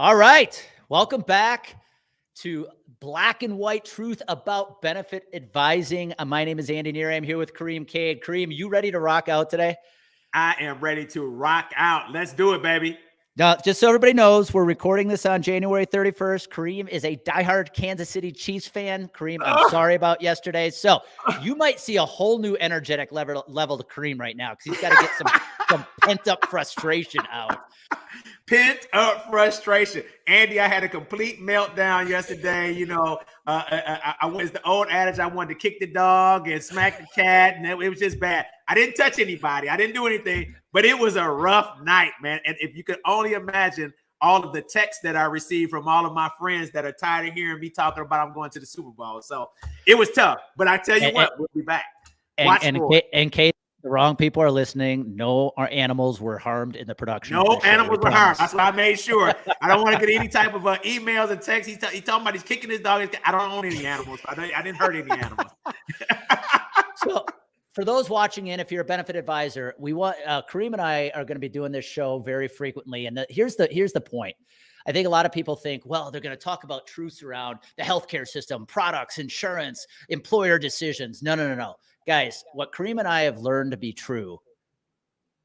All right. Welcome back to Black and White Truth About Benefit Advising. My name is Andy Neary. I'm here with Kareem Cade. Kareem, you ready to rock out today? I am ready to rock out. Let's do it, baby. Now, just so everybody knows, we're recording this on January 31st. Kareem is a diehard Kansas City Chiefs fan. Kareem, I'm sorry about yesterday. So you might see a whole new energetic level to Kareem right now because he's got to get some pent-up frustration out. Pent up frustration. Andy, I had a complete meltdown yesterday. I was the old adage, I wanted to kick the dog and smack the cat, and it was just bad. I didn't touch anybody. I didn't do anything, but it was a rough night, man. And if you could only imagine all of the texts that I received from all of my friends that are tired of hearing me talking about I'm going to the Super Bowl. So it was tough, but I tell you what, we'll be back. In case the wrong people are listening, no, our animals were harmed in the production. No animals were harmed. That's why I made sure. I don't want to get any type of emails and texts. He's talking about he's kicking his dog. I don't own any animals. I didn't hurt any animals. So for those watching in, if you're a benefit advisor, we want Kareem and I are going to be doing this show very frequently. And here's the point. I think a lot of people think, well, they're going to talk about truths around the healthcare system, products, insurance, employer decisions. No. Guys, what Kareem and I have learned to be true,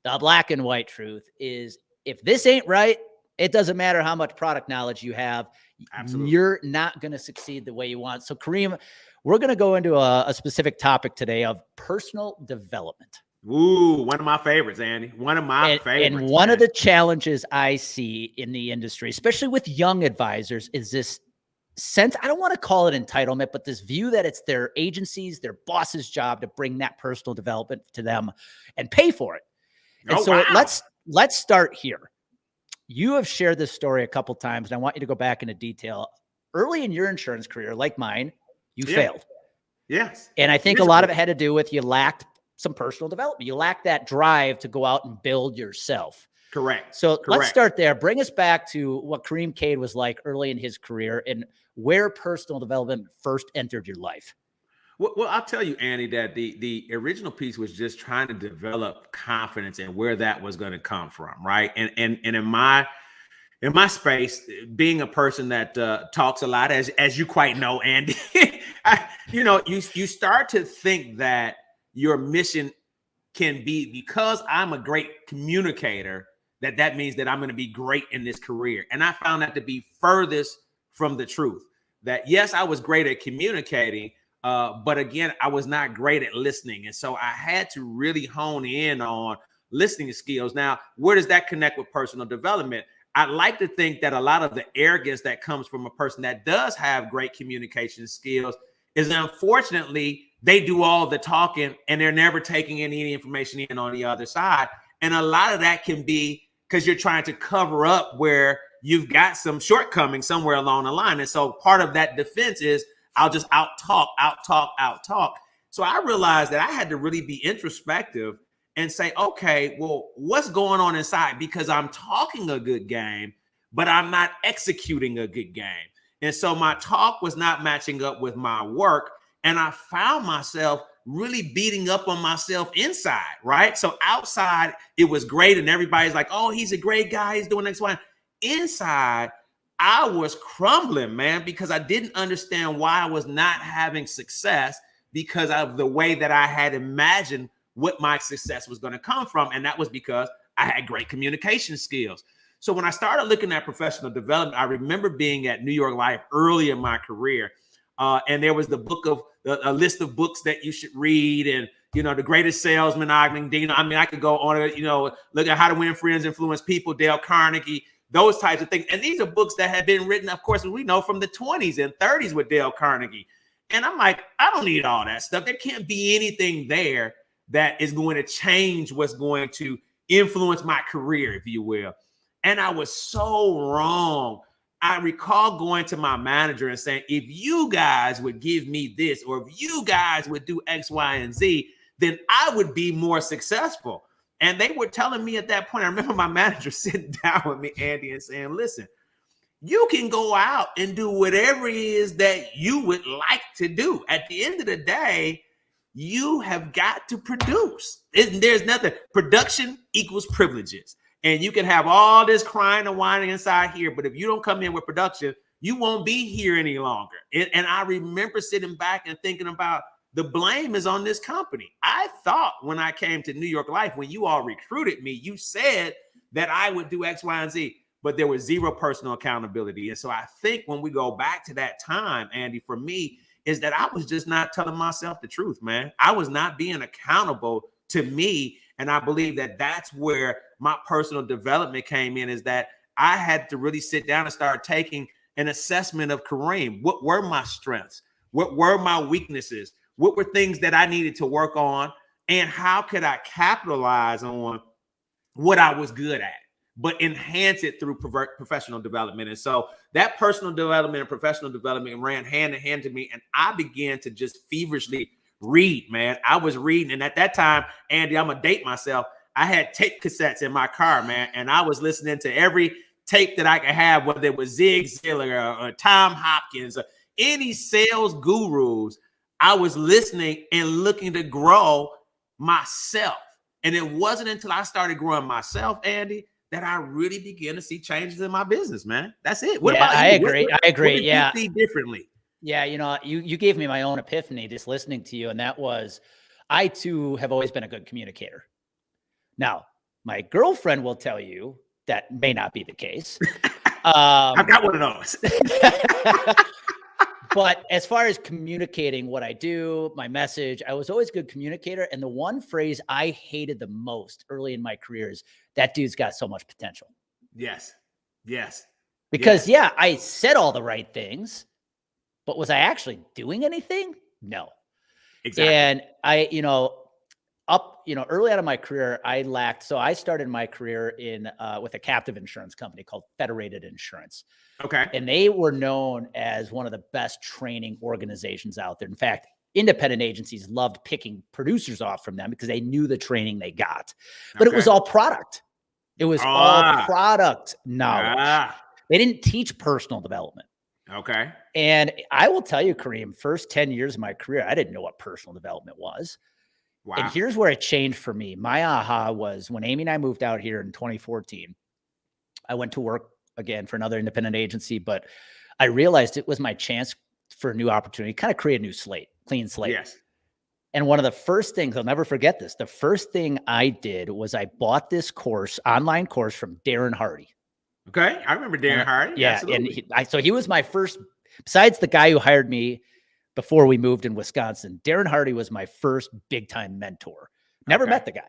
the black and white truth, is if this ain't right, it doesn't matter how much product knowledge you have. Absolutely. You're not going to succeed the way you want. So, Kareem, we're going to go into a specific topic today of personal development. Ooh, one of my favorites, Andy. One of my favorites. And one of the challenges I see in the industry, especially with young advisors, is this sense, I don't want to call it entitlement, but this view that it's their agencies, their boss's job to bring that personal development to them and pay for it. And let's start here. You have shared this story a couple times, and I want you to go back into detail. Early in your insurance career, like mine, you failed. Yes. And I think a lot of it had to do with you lacked some personal development. You lacked that drive to go out and build yourself. Correct. So let's start there. Bring us back to what Kareem Cade was like early in his career and where personal development first entered your life. Well, I'll tell you, Andy, that the original piece was just trying to develop confidence and where that was going to come from, right? And in my space, being a person that talks a lot, as you quite know, Andy, you start to think that your mission can be, because I'm a great communicator, that means that I'm going to be great in this career. And I found that to be furthest from the truth. That yes, I was great at communicating, but again, I was not great at listening. And so I had to really hone in on listening skills. Now, where does that connect with personal development? I'd like to think that a lot of the arrogance that comes from a person that does have great communication skills is, unfortunately, they do all the talking and they're never taking any information in on the other side. And a lot of that can be because you're trying to cover up where you've got some shortcomings somewhere along the line. And so part of that defense is I'll just out talk. So I realized that I had to really be introspective and say, okay, well, what's going on inside? Because I'm talking a good game, but I'm not executing a good game. And so my talk was not matching up with my work. And I found myself really beating up on myself inside, right? So outside, it was great. And everybody's like, oh, he's a great guy. He's doing X, Y. Inside, I was crumbling, man, because I didn't understand why I was not having success because of the way that I had imagined what my success was going to come from. And that was because I had great communication skills. So when I started looking at professional development, I remember being at New York Life early in my career. And there was a list of books that you should read, and The Greatest Salesman, Ogden Dean. I mean, I could go on it. Look at How to Win Friends, Influence People, Dale Carnegie, those types of things. And these are books that have been written, of course, we know from the 20s and 30s with Dale Carnegie. And I'm like, I don't need all that stuff. There can't be anything there that is going to change what's going to influence my career, if you will. And I was so wrong. I recall going to my manager and saying, if you guys would give me this, or if you guys would do X, Y, and Z, then I would be more successful. And they were telling me at that point, I remember my manager sitting down with me, Andy, and saying, listen, you can go out and do whatever it is that you would like to do. At the end of the day, you have got to produce. There's nothing. Production equals privileges. And you can have all this crying and whining inside here, but if you don't come in with production, you won't be here any longer. And I remember sitting back and thinking about the blame is on this company. I thought when I came to New York Life, when you all recruited me, you said that I would do X, Y, and Z, but there was zero personal accountability. And so I think when we go back to that time, Andy, for me, is that I was just not telling myself the truth, man. I was not being accountable to me. And I believe that that's where my personal development came in, is that I had to really sit down and start taking an assessment of Kareem. What were my strengths? What were my weaknesses? What were things that I needed to work on? And how could I capitalize on what I was good at, but enhance it through professional development? And so that personal development and professional development ran hand in hand to me. And I began to just feverishly read, man. I was reading. And at that time, Andy, I'm going to date myself, I had tape cassettes in my car, man. And I was listening to every tape that I could have, whether it was Zig Ziglar or Tom Hopkins or any sales gurus. I was listening and looking to grow myself. And it wasn't until I started growing myself, Andy, that I really began to see changes in my business, man. That's it. What about you? I agree. I agree. What did you see differently? Yeah, you gave me my own epiphany just listening to you, and that was, I too have always been a good communicator. Now, my girlfriend will tell you that may not be the case. I've got one of those. But as far as communicating what I do, my message, I was always a good communicator. And the one phrase I hated the most early in my career is, that dude's got so much potential. Yes. Yes. Because yeah, I said all the right things, but was I actually doing anything? No. Exactly. And I, early out of my career, I lacked. So I started my career with a captive insurance company called Federated Insurance. Okay. And they were known as one of the best training organizations out there. In fact, independent agencies loved picking producers off from them because they knew the training they got. But it was all product. It was all product knowledge. They didn't teach personal development. Okay. And I will tell you, Kareem, first 10 years of my career, I didn't know what personal development was. Wow. And here's where it changed for me. My aha was when Amy and I moved out here in 2014. I went to work again for another independent agency, but I realized it was my chance for a new opportunity, kind of create a new slate, clean slate. Yes. And one of the first things, I'll never forget this, the first thing I did was I bought this online course from Darren Hardy. Okay. I remember Darren Hardy. Yeah. Absolutely. And so he was my first, besides the guy who hired me before we moved in Wisconsin, Darren Hardy was my first big time mentor. Never met the guy.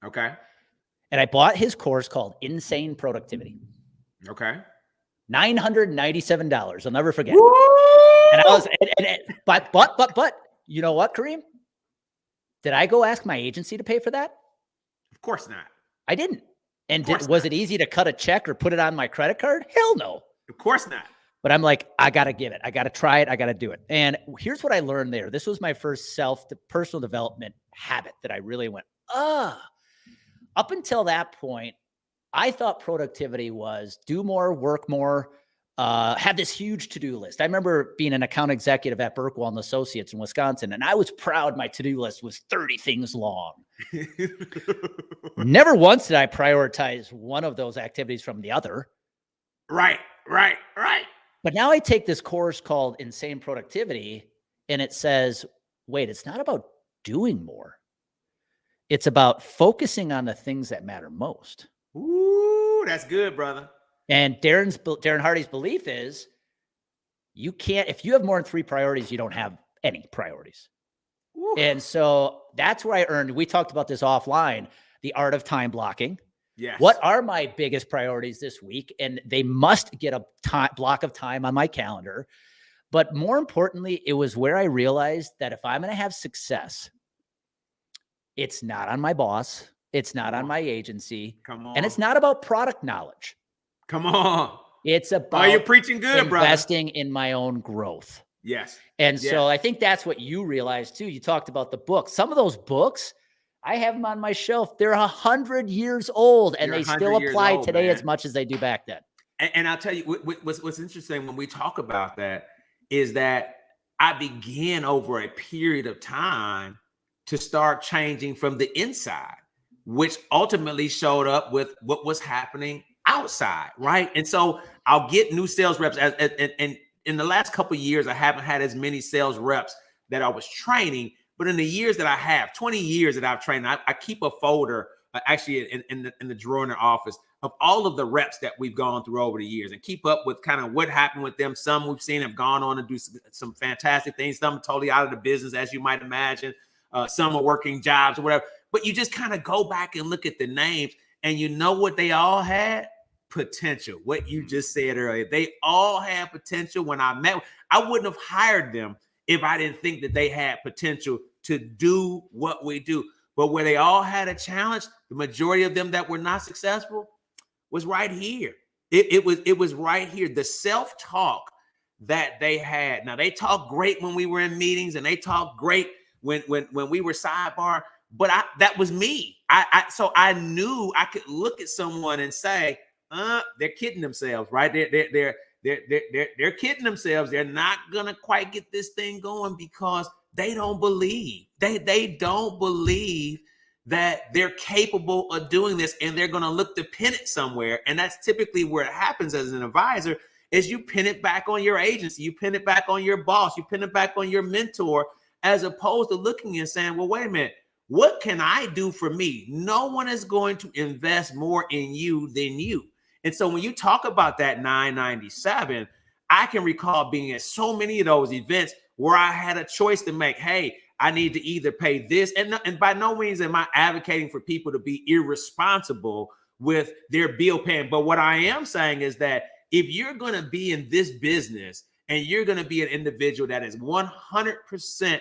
Okay. And I bought his course called Insane Productivity. Okay. $997. I'll never forget. Woo! And I was, but you know what, Kareem? Did I go ask my agency to pay for that? Of course not. I didn't. And was it easy to cut a check or put it on my credit card? Hell no. Of course not. But I'm like, I got to give it. I got to try it. I got to do it. And here's what I learned there. This was my first personal development habit that I really went, up until that point, I thought productivity was do more, work more, have this huge to-do list. I remember being an account executive at Burkwell and Associates in Wisconsin, and I was proud my to-do list was 30 things long. Never once did I prioritize one of those activities from the other. Right. But now I take this course called Insane Productivity, and it says, wait, it's not about doing more. It's about focusing on the things that matter most. Ooh, that's good, brother. And Darren Hardy's belief is you can't, if you have more than 3 priorities, you don't have any priorities. Ooh. And so that's where I earned, we talked about this offline, the art of time blocking. Yes. What are my biggest priorities this week? And they must get a block of time on my calendar. But more importantly, it was where I realized that if I'm going to have success, it's not on my boss. It's not on my agency. Come on. And it's not about product knowledge. Come on. It's about you're preaching good, investing in my own growth. Yes. And so I think that's what you realized too. You talked about the books. Some of those books, I have them on my shelf. They're 100 years old and they still apply today as much as they do back then. And I'll tell you what's interesting when we talk about that is that I began over a period of time to start changing from the inside. which ultimately showed up with what was happening outside, right? And so I'll get new sales reps and in the last couple of years, I haven't had as many sales reps that I was training, but in the years that I have, 20 years that I've trained, I keep a folder actually in the drawer in the office of all of the reps that we've gone through over the years and keep up with kind of what happened with them. Some we've seen have gone on to do some fantastic things. Some totally out of the business, as you might imagine. Some are working jobs or whatever. But you just kind of go back and look at the names, and you know what they all had? Potential. What you just said earlier. They all had potential. When I met, I wouldn't have hired them if I didn't think that they had potential to do what we do. But where they all had a challenge, the majority of them that were not successful was right here. It was right here. The self-talk that they had. Now, they talked great when we were in meetings, and they talked great when we were sidebar. But that was me. So I knew I could look at someone and say, they're kidding themselves, right? They're kidding themselves. They're not gonna quite get this thing going because they don't believe. They don't believe that they're capable of doing this, and they're gonna look to pin it somewhere. And that's typically where it happens as an advisor, is you pin it back on your agency, you pin it back on your boss, you pin it back on your mentor, as opposed to looking and saying, well, wait a minute. What can I do for me? No one is going to invest more in you than you. And so when you talk about that 997, I can recall being at so many of those events where I had a choice to make. Hey, I need to either pay this, and by no means am I advocating for people to be irresponsible with their bill paying. But what I am saying is that if you're going to be in this business and you're going to be an individual that is 100%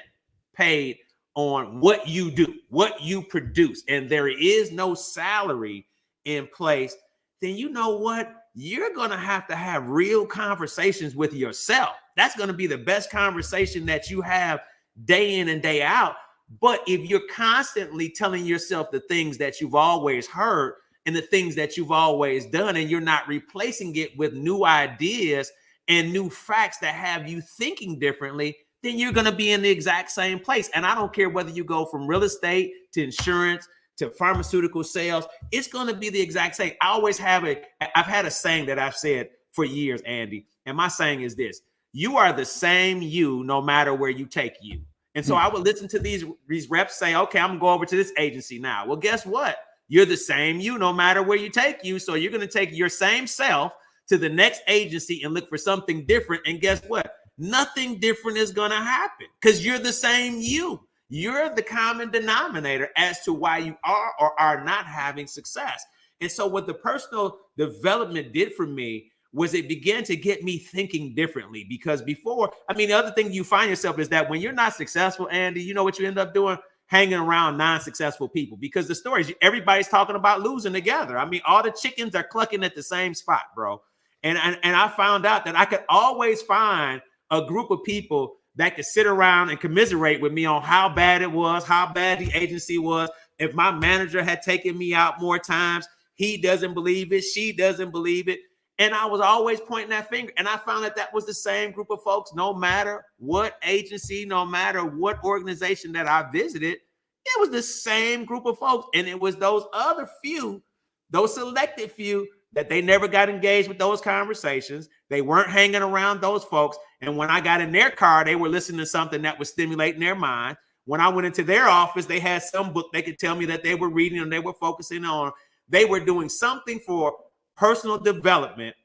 paid on what you do, what you produce, and there is no salary in place, then you know what? You're going to have real conversations with yourself. That's going to be the best conversation that you have day in and day out. But if you're constantly telling yourself the things that you've always heard and the things that you've always done, and you're not replacing it with new ideas and new facts that have you thinking differently, then you're going to be in the exact same place. And I don't care whether you go from real estate to insurance to pharmaceutical sales, it's going to be the exact same. I've had a saying that I've said for years, Andy, and my saying is this: you are the same you no matter where you take you. And so I would listen to these reps say, okay, I'm going to go over to this agency now. Well, guess what? You're the same you no matter where you take you. So you're going to take your same self to the next agency and look for something different. And guess what? Nothing different is going to happen because you're the same you. You're the common denominator as to why you are or are not having success. And so what the personal development did for me was it began to get me thinking differently, because before, the other thing you find yourself is that when you're not successful, Andy, you know what you end up doing? Hanging around non-successful people, because the stories, everybody's talking about losing together. All the chickens are clucking at the same spot, bro. And I found out that I could always find a group of people that could sit around and commiserate with me on how bad it was, how bad the agency was. If my manager had taken me out more times, he doesn't believe it, she doesn't believe it. And I was always pointing that finger. And I found that was the same group of folks, no matter what agency, no matter what organization that I visited, it was the same group of folks. And it was those other few, those selected few, that they never got engaged with those conversations. They weren't hanging around those folks. And when I got in their car, they were listening to something that was stimulating their mind. When I went into their office, they had some book they could tell me that they were reading and they were focusing on. They were doing something for personal development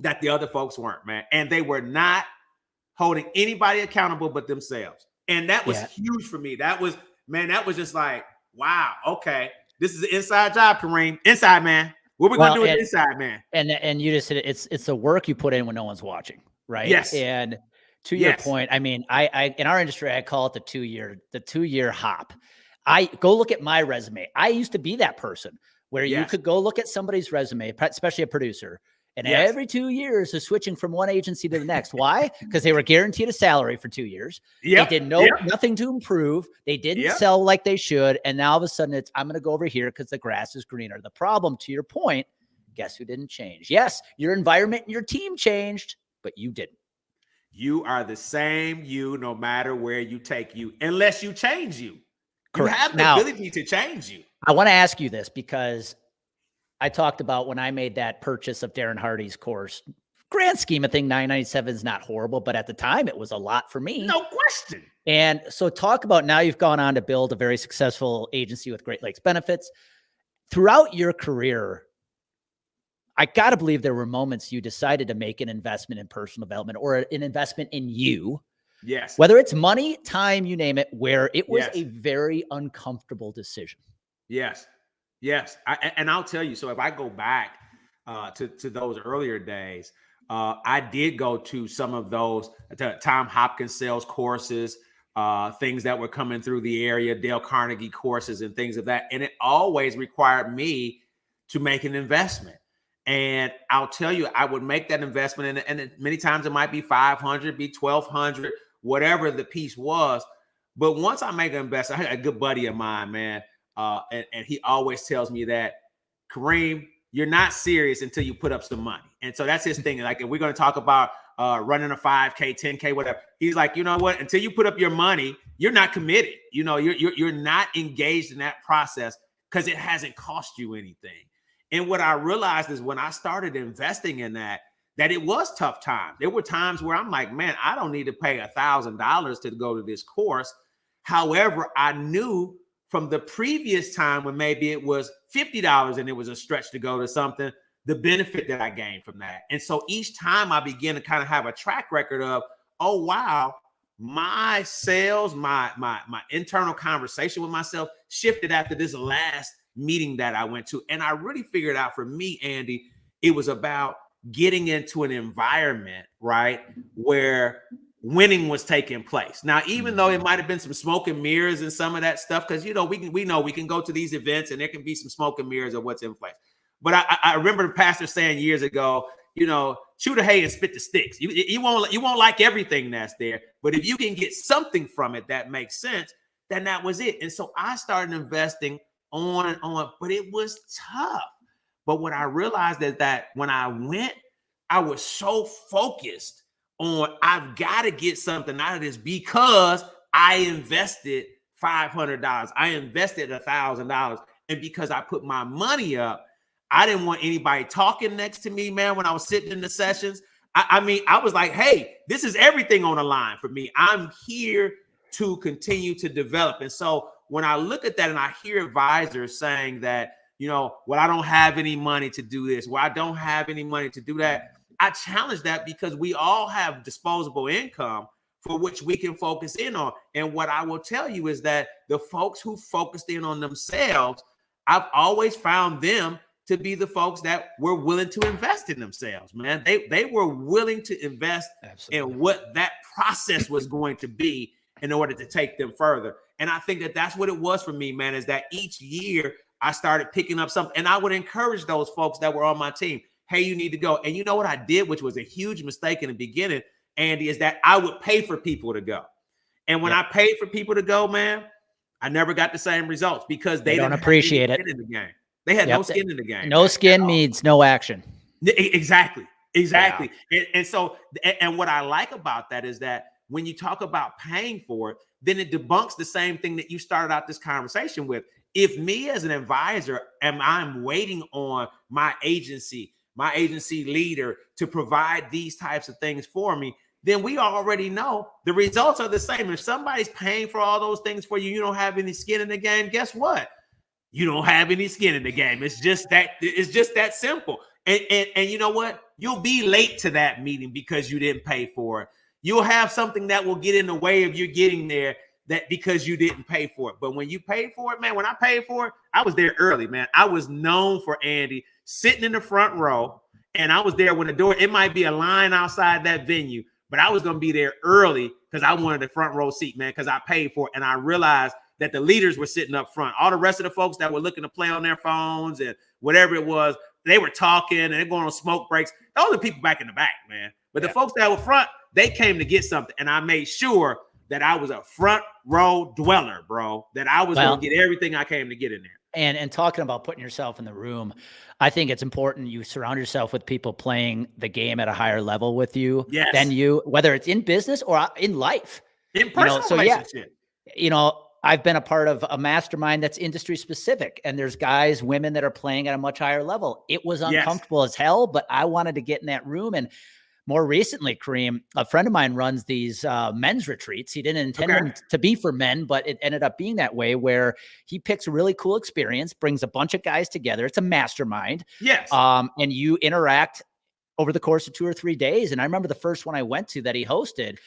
that the other folks weren't, man. And they were not holding anybody accountable but themselves. And that was huge for me. That was just like, wow, okay. This is an inside job, Kareem. Inside, man. What we're going to do with inside, man. And you just said it's the work you put in when no one's watching, right? Yes. And to your point, I in our industry, I call it the 2-year hop. I go look at my resume. I used to be that person where you could go look at somebody's resume, especially a producer, and every 2 years is switching from one agency to the next. Why? Because they were guaranteed a salary for 2 years. They did nothing to improve. They didn't sell like they should. And now all of a sudden I'm going to go over here because the grass is greener. The problem, to your point, guess who didn't change? Yes, your environment and your team changed, but you didn't. You are the same you no matter where you take you, unless you change you. Correct. You have the ability to change you. I want to ask you this because I talked about when I made that purchase of Darren Hardy's course. Grand scheme of thing, $997 is not horrible, but at the time it was a lot for me. No question. And so talk about now you've gone on to build a very successful agency with Great Lakes Benefits. Throughout your career, I got to believe there were moments you decided to make an investment in personal development or an investment in you. Yes. Whether it's money, time, you name it, where it was Yes. a very uncomfortable decision. Yes. Yes. And I'll tell you, so if I go back to those earlier days, I did go to some of those Tom Hopkins sales courses, things that were coming through the area, Dale Carnegie courses and things of that. And it always required me to make an investment. And I'll tell you, I would make that investment, and many times it might be 500, be 1,200, whatever the piece was. But once I make an investment, I had a good buddy of mine, man, and he always tells me that, Kareem, you're not serious until you put up some money. And so that's his thing. Like, if we're going to talk about running a 5K, 10K, whatever, he's like, you know what? Until you put up your money, you're not committed. You know, you're not engaged in that process because it hasn't cost you anything. And what I realized is when I started investing in that it was tough times. There were times where I'm like, man, I don't need to pay $1,000 to go to this course. However, I knew from the previous time when maybe it was $50 and it was a stretch to go to something, the benefit that I gained from that. And so each time I began to kind of have a track record of, oh, wow, my sales, my internal conversation with myself shifted after this last meeting that I went to. And I really figured out for me, Andy, it was about getting into an environment, right, where winning was taking place. Now, even though it might have been some smoke and mirrors and some of that stuff, because, you know, we can go to these events and there can be some smoke and mirrors of what's in place. But I remember the pastor saying years ago, you know, chew the hay and spit the sticks. You won't like everything that's there, but if you can get something from it that makes sense, then that was it. And so I started investing on and on, but it was tough. But what I realized is that when I went, I was so focused on, I've got to get something out of this because I invested $500. I invested $1,000. And because I put my money up, I didn't want anybody talking next to me, man, when I was sitting in the sessions. I mean, I was like, hey, this is everything on the line for me. I'm here to continue to develop. And so when I look at that and I hear advisors saying that, you know, well, I don't have any money to do this, well, I don't have any money to do that, I challenge that because we all have disposable income for which we can focus in on. And what I will tell you is that the folks who focused in on themselves, I've always found them to be the folks that were willing to invest in themselves, man. They were willing to invest Absolutely. In what that process was going to be in order to take them further. And I think that that's what it was for me, man, is that each year I started picking up something, and I would encourage those folks that were on my team, hey, you need to go. And you know what I did, which was a huge mistake in the beginning, Andy, is that I would pay for people to go. And when I paid for people to go, man, I never got the same results because they don't appreciate it. In the game. They had no skin in the game. No skin means no action. Exactly. Yeah. And so, and what I like about that is that when you talk about paying for it, then it debunks the same thing that you started out this conversation with. If me as an advisor, I'm waiting on my agency leader to provide these types of things for me, then we already know the results are the same. If somebody's paying for all those things for you, you don't have any skin in the game, guess what? You don't have any skin in the game. It's just that simple. And you know what? You'll be late to that meeting because you didn't pay for it. You'll have something that will get in the way of you getting there, that because you didn't pay for it. But when you paid for it, man, when I paid for it, I was there early, man. I was known for, Andy, sitting in the front row, and I was there when the door, it might be a line outside that venue, but I was going to be there early because I wanted the front row seat, man, because I paid for it. And I realized that the leaders were sitting up front. All the rest of the folks that were looking to play on their phones and whatever it was, they were talking and they're going on smoke breaks. Those are people back in the back, man. But the folks that were front, they came to get something. And I made sure that I was a front row dweller, bro, that I was going to get everything I came to get in there. And talking about putting yourself in the room, I think it's important you surround yourself with people playing the game at a higher level with you than you, whether it's in business or in life. In personal relationship. You know, I've been a part of a mastermind that's industry specific, and there's guys, women that are playing at a much higher level. It was Yes. uncomfortable as hell, but I wanted to get in that room. And more recently, Kareem, a friend of mine runs these men's retreats. He didn't intend them to be for men, but it ended up being that way, where he picks a really cool experience, brings a bunch of guys together. It's a mastermind. Yes. And you interact over the course of 2 or 3 days. And I remember the first one I went to that he hosted,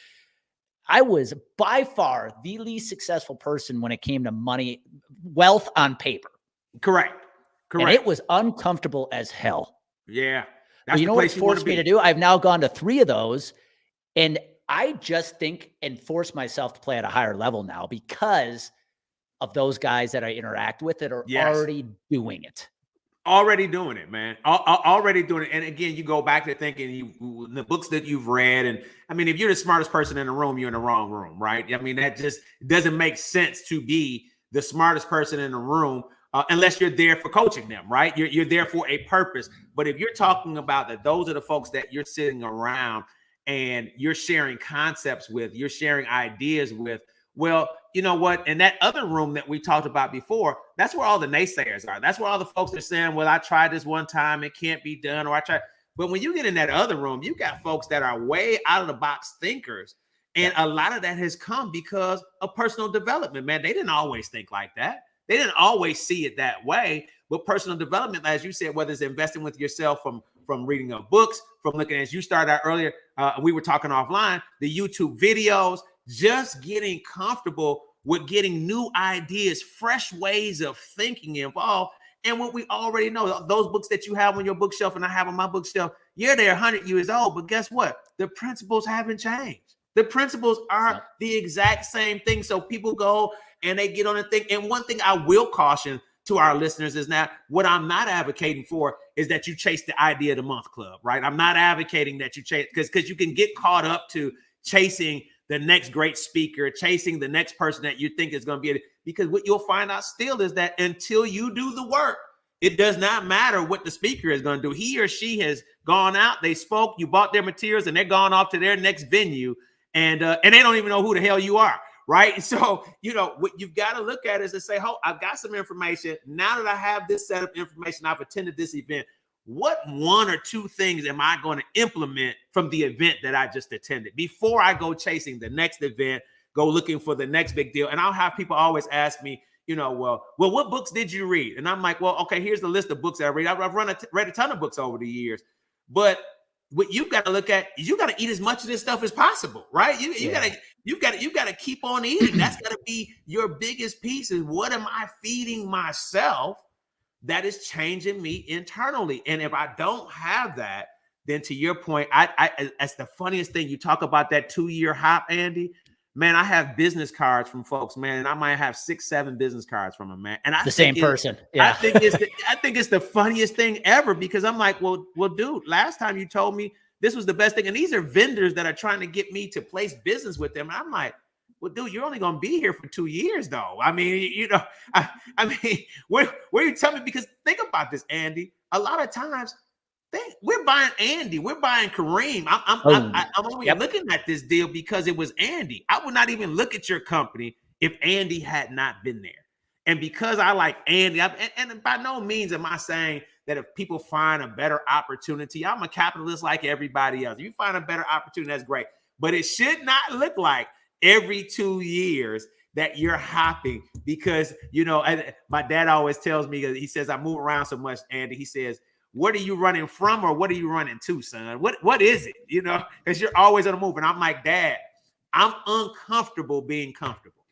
I was by far the least successful person when it came to money, wealth on paper. Correct. And it was uncomfortable as hell. Yeah. Well, you know what it forced me to do? I've now gone to 3 of those, and I just think and force myself to play at a higher level now because of those guys that I interact with that are already doing it. Already doing it, man. Already doing it. And again, you go back to thinking the books that you've read. And I mean, if you're the smartest person in the room, you're in the wrong room, right? I mean, that just doesn't make sense to be the smartest person in the room unless you're there for coaching them, right? You're there for a purpose. But if you're talking about that, those are the folks that you're sitting around and you're sharing concepts with, you're sharing ideas with. Well, you know what? In that other room that we talked about before, that's where all the naysayers are. That's where all the folks are saying, well, I tried this one time, it can't be done, or I tried. But when you get in that other room, you got folks that are way out of the box thinkers. And a lot of that has come because of personal development, man. They didn't always think like that. They didn't always see it that way. But personal development, as you said, whether it's investing with yourself from reading of books, from looking, as you started out earlier, we were talking offline, the YouTube videos, just getting comfortable with getting new ideas, fresh ways of thinking involved. And what we already know, those books that you have on your bookshelf and I have on my bookshelf, yeah, they're 100 years old, but guess what? The principles haven't changed. The principles are the exact same thing. So people go and they get on a thing. And one thing I will caution to our listeners is now, what I'm not advocating for is that you chase the idea of the month club, right? I'm not advocating that you chase, because you can get caught up to chasing the next great speaker, chasing the next person that you think is going to be it. Because what you'll find out still is that until you do the work, it does not matter what the speaker is going to do. He or she has gone out, they spoke, you bought their materials, and they're gone off to their next venue, and they don't even know who the hell you are, right? So, you know, what you've got to look at is to say, oh, I've got some information. Now that I have this set of information, I've attended this event. What 1 or 2 things am I going to implement from the event that I just attended before I go chasing the next event, go looking for the next big deal? And I'll have people always ask me, you know, well, what books did you read? And I'm like, well, okay, here's the list of books that I read. I've read a ton of books over the years, but what you've got to look at is you got to eat as much of this stuff as possible, right? You've got to keep on eating. That's got to be your biggest piece. Is what am I feeding myself that is changing me internally? And if I don't have that, then to your point, I that's the funniest thing. You talk about that 2-year hop, Andy. Man, I have business cards from folks, man, and I might have 6, 7 business cards from them, man. And I the same person. Yeah. I think it's the funniest thing ever, because I'm like, well, dude, last time you told me this was the best thing, and these are vendors that are trying to get me to place business with them. And I'm like, well, dude, you're only going to be here for 2 years, though. I mean, you know, I mean, where you tell me? Because think about this, Andy. A lot of times, we're buying Andy, we're buying Kareem. I'm only looking at this deal because it was Andy. I would not even look at your company if Andy had not been there. And because I like Andy, and by no means am I saying that if people find a better opportunity, I'm a capitalist like everybody else. If you find a better opportunity, that's great. But it should not look like every 2 years that you're hopping, because, you know, my dad always tells me, he says, I move around so much, Andy. He says, what are you running from, or what are you running to, son? What is it? You know, because you're always on the move. And I'm like, Dad, I'm uncomfortable being comfortable.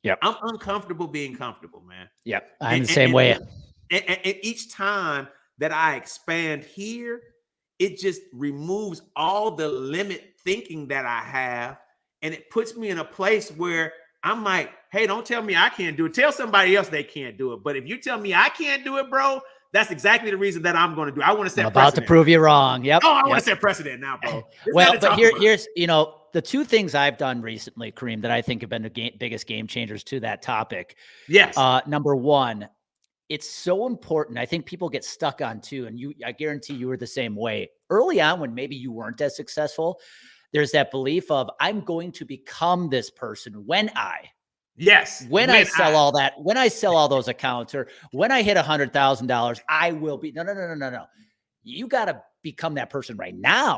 Yep. I'm uncomfortable being comfortable, man. Yep. I'm the same way. And each time that I expand here, it just removes all the limit thinking that I have. And it puts me in a place where I'm like, hey, don't tell me I can't do it. Tell somebody else they can't do it. But if you tell me I can't do it, bro, that's exactly the reason that I'm going to do it. I want to set I'm about to prove you wrong. Yep. Oh, I want to set precedent now, bro. Well, but here's, you know, the 2 things I've done recently, Kareem, that I think have been the biggest game changers to that topic. Yes. Number 1, it's so important. I think people get stuck on too. And I guarantee you were the same way early on when maybe you weren't as successful. There's that belief of I'm going to become this person when I. Yes. When I sell all that, when I sell all those accounts, or when I hit $100,000, I will be, no. You got to become that person right now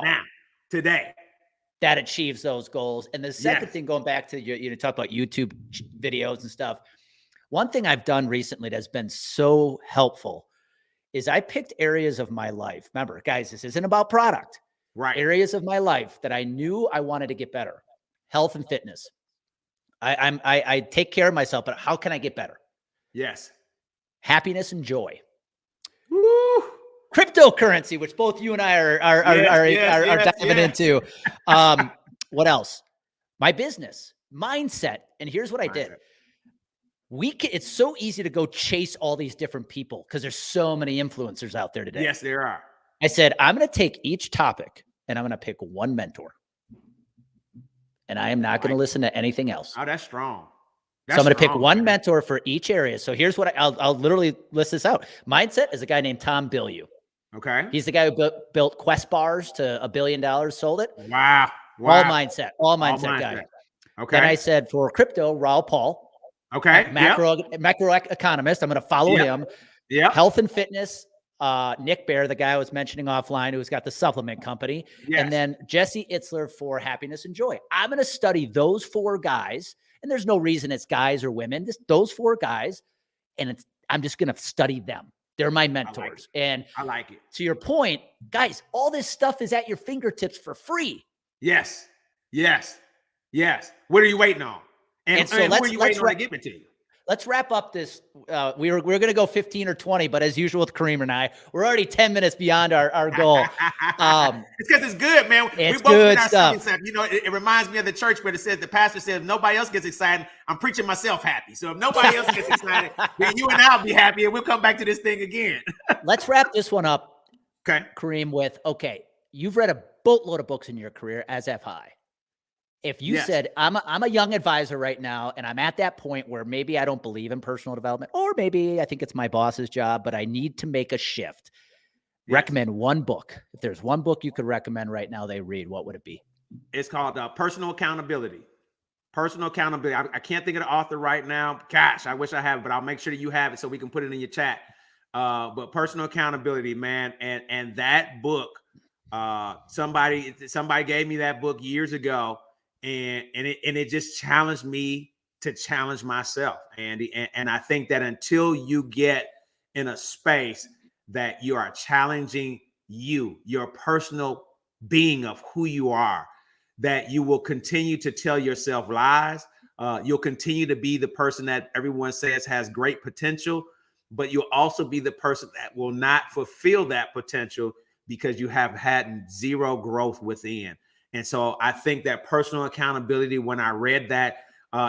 today, that achieves those goals. And the second Yes. thing, going back to you talk about YouTube videos and stuff. One thing I've done recently that's been so helpful is I picked areas of my life. Remember, guys, this isn't about product. Right. Areas of my life that I knew I wanted to get better. Health and fitness. I take care of myself, but how can I get better? Yes. Happiness and joy. Woo. Cryptocurrency, which both you and I are diving into. What else? My business, mindset. And here's what I did. It's so easy to go chase all these different people because there's so many influencers out there today. Yes, there are. I said, I'm going to take each topic and I'm going to pick one mentor. And I am not going to listen to anything else. Oh, that's strong. So I'm going to pick one mentor for each area. So here's what I'll literally list this out. Mindset is a guy named Tom Bilyeu. Okay. He's the guy who built Quest bars to $1 billion, sold it. Wow. All mindset guy. Okay. Then I said for crypto, Raoul Pal. Okay. Macro economist. I'm going to follow him. Yeah. Health and fitness. Nick Bare, the guy I was mentioning offline, who's got the supplement company. Yes. And then Jesse Itzler for happiness and joy. I'm going to study those 4 guys. And there's no reason it's guys or women, just those 4 guys. And I'm just going to study them. They're my mentors. And I like it. To your point, guys, all this stuff is at your fingertips for free. Yes. Yes. Yes. What are you waiting on? And so who are you waiting on to give it to you? Let's wrap up this. We're going to go 15 or 20, but as usual with Kareem and I, we're already 10 minutes beyond our goal. It's because it's good, man. It's good stuff. You know, it reminds me of the church where it says the pastor said, if nobody else gets excited, I'm preaching myself happy. So if nobody else gets excited, then you and I'll be happy, and we'll come back to this thing again. Let's wrap this one up, okay, Kareem, with, you've read a boatload of books in your career, as have I. If you said, I'm a young advisor right now, and I'm at that point where maybe I don't believe in personal development, or maybe I think it's my boss's job, but I need to make a shift. Recommend one book. If there's one book you could recommend right now they read, what would it be? It's called Personal Accountability. Personal Accountability. I can't think of the author right now. Gosh, I wish I have it, but I'll make sure that you have it so we can put it in your chat. But Personal Accountability, man, and that book, somebody gave me that book years ago. And it just challenged me to challenge myself, Andy. And I think that until you get in a space that you are challenging your personal being of who you are, that you will continue to tell yourself lies. You'll continue to be the person that everyone says has great potential, but you'll also be the person that will not fulfill that potential because you have had zero growth within. And so I think that personal accountability, when I read that,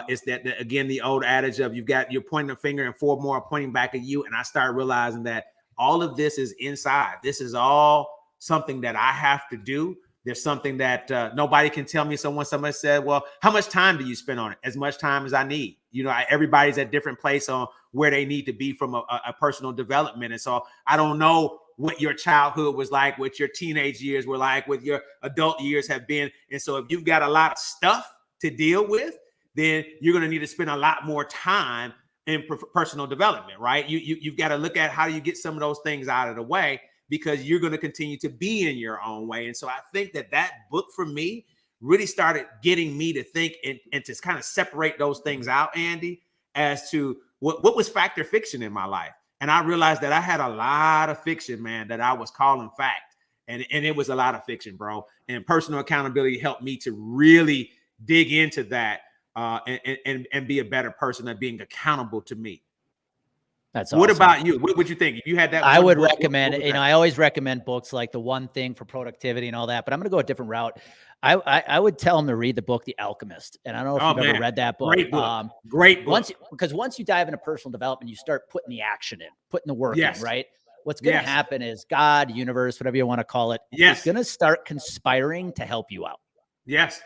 is that again, the old adage of you're pointing a finger and 4 more are pointing back at you. And I started realizing that all of this is inside. This is all something that I have to do. There's something that nobody can tell me. So when somebody said, well, how much time do you spend on it? As much time as I need. You know, everybody's at different place on where they need to be from a personal development. And so I don't know what your childhood was like, what your teenage years were like, what your adult years have been. And so if you've got a lot of stuff to deal with, then you're going to need to spend a lot more time in personal development, right? You've got to look at how you get some of those things out of the way, because you're going to continue to be in your own way. And so I think that book for me really started getting me to think and to kind of separate those things out, Andy, as to what was fact or fiction in my life. And I realized that I had a lot of fiction, man, that I was calling fact. And it was a lot of fiction, bro. And personal accountability helped me to really dig into that and be a better person at being accountable to me. That's awesome. What about you? What would you think? If you had that, I would recommend, I always recommend books like The One Thing for Productivity and all that, but I'm going to go a different route. I would tell them to read the book, The Alchemist. And I don't know if you've ever read that book. Great book. Great book. Once you dive into personal development, you start putting the action in, putting the work in, right? What's going to happen is God, universe, whatever you want to call it, is going to start conspiring to help you out. Yes.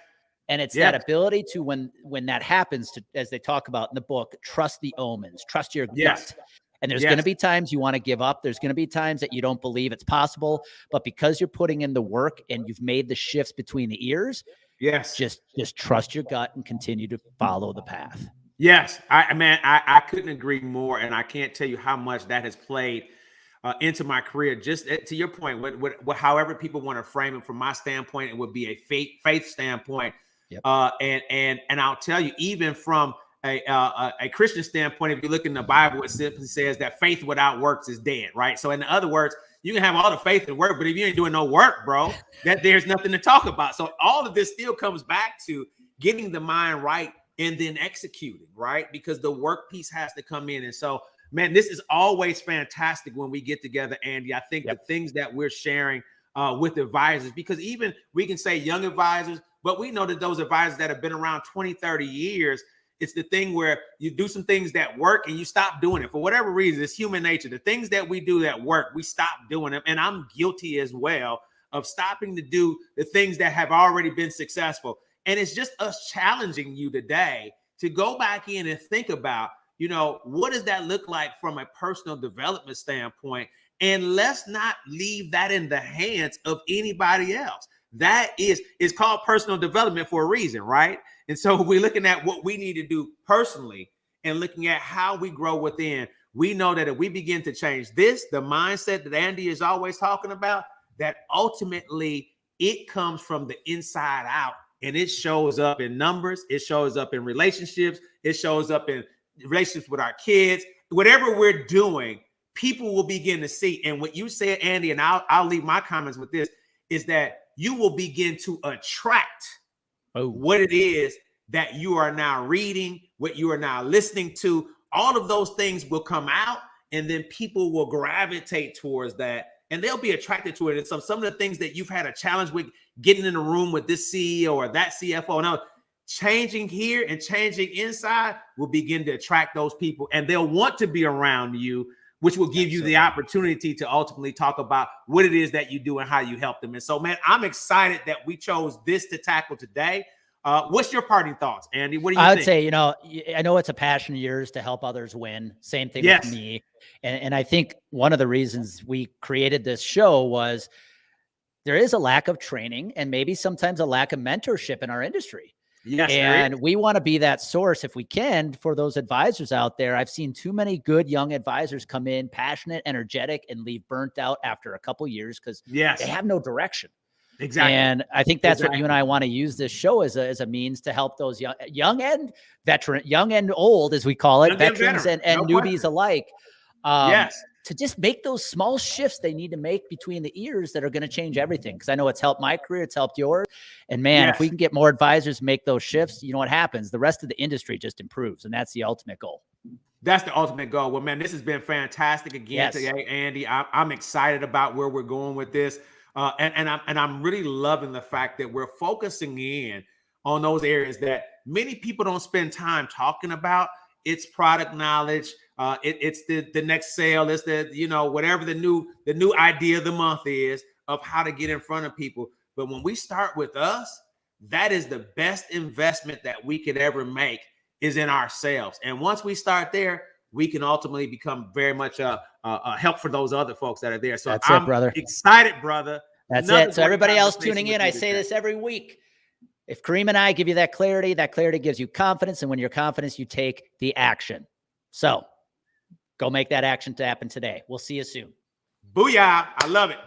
And it's that ability to, when that happens, to, as they talk about in the book, trust the omens, trust your gut. And there's going to be times you want to give up. There's going to be times that you don't believe it's possible, but because you're putting in the work and you've made the shifts between the ears, just trust your gut and continue to follow the path. Yes, I couldn't agree more, and I can't tell you how much that has played into my career. Just to your point, however people want to frame it, from my standpoint, it would be a faith standpoint. Yep. And I'll tell you, even from a Christian standpoint, if you look in the Bible, it simply says that faith without works is dead, right? So in other words, you can have all the faith and work, but if you ain't doing no work, bro, that there's nothing to talk about. So all of this still comes back to getting the mind right and then executing, right? Because the work piece has to come in. And so, man, this is always fantastic when we get together, Andy. I think the things that we're sharing with advisors, because even we can say young advisors, but we know that those advisors that have been around 20, 30 years, it's the thing where you do some things that work and you stop doing it for whatever reason. It's human nature. The things that we do that work, we stop doing them. And I'm guilty as well of stopping to do the things that have already been successful. And it's just us challenging you today to go back in and think about, what does that look like from a personal development standpoint? And let's not leave that in the hands of anybody else. That is called personal development for a reason, right? And so we're looking at what we need to do personally and looking at how we grow within. We know that if we begin to change the mindset that Andy is always talking about, that ultimately it comes from the inside out. And it shows up in numbers. It shows up in relationships. It shows up in relationships with our kids. Whatever we're doing, people will begin to see. And what you said, Andy, and I'll leave my comments with this, is that you will begin to attract what it is that you are now reading, what you are now listening to. All of those things will come out, and then people will gravitate towards that. And they'll be attracted to it. And some of the things that you've had a challenge with, getting in a room with this CEO or that CFO, now changing here and changing inside will begin to attract those people, and they'll want to be around you, which will give you the opportunity to ultimately talk about what it is that you do and how you help them. And so, man, I'm excited that we chose this to tackle today. What's your parting thoughts, Andy? What do you think? I would say, I know it's a passion of yours to help others win. Same thing with me. And I think one of the reasons we created this show was there is a lack of training and maybe sometimes a lack of mentorship in our industry. Yes, and we want to be that source if we can for those advisors out there. I've seen too many good young advisors come in passionate, energetic, and leave burnt out after a couple years because they have no direction. Exactly. And I think that's what you and I want to use this show as a means to help those young and veteran, young and old, as we call it, veterans and newbies alike. To just make those small shifts they need to make between the ears that are going to change everything. Because I know it's helped my career, it's helped yours. And man, if we can get more advisors make those shifts, you know what happens? The rest of the industry just improves, and that's the ultimate goal. That's the ultimate goal. Well, man, this has been fantastic again today, Andy. I'm excited about where we're going with this, and I'm really loving the fact that we're focusing in on those areas that many people don't spend time talking about. It's product knowledge. It's the next sale. It's whatever the new idea of the month is of how to get in front of people. But when we start with us, that is the best investment that we could ever make is in ourselves. And once we start there, we can ultimately become very much a help for those other folks that are there. So I'm excited, brother. That's it. So everybody else tuning in, I say this every week. If Kareem and I give you that clarity gives you confidence. And when you're confident, you take the action. So go make that action to happen today. We'll see you soon. Booyah. I love it.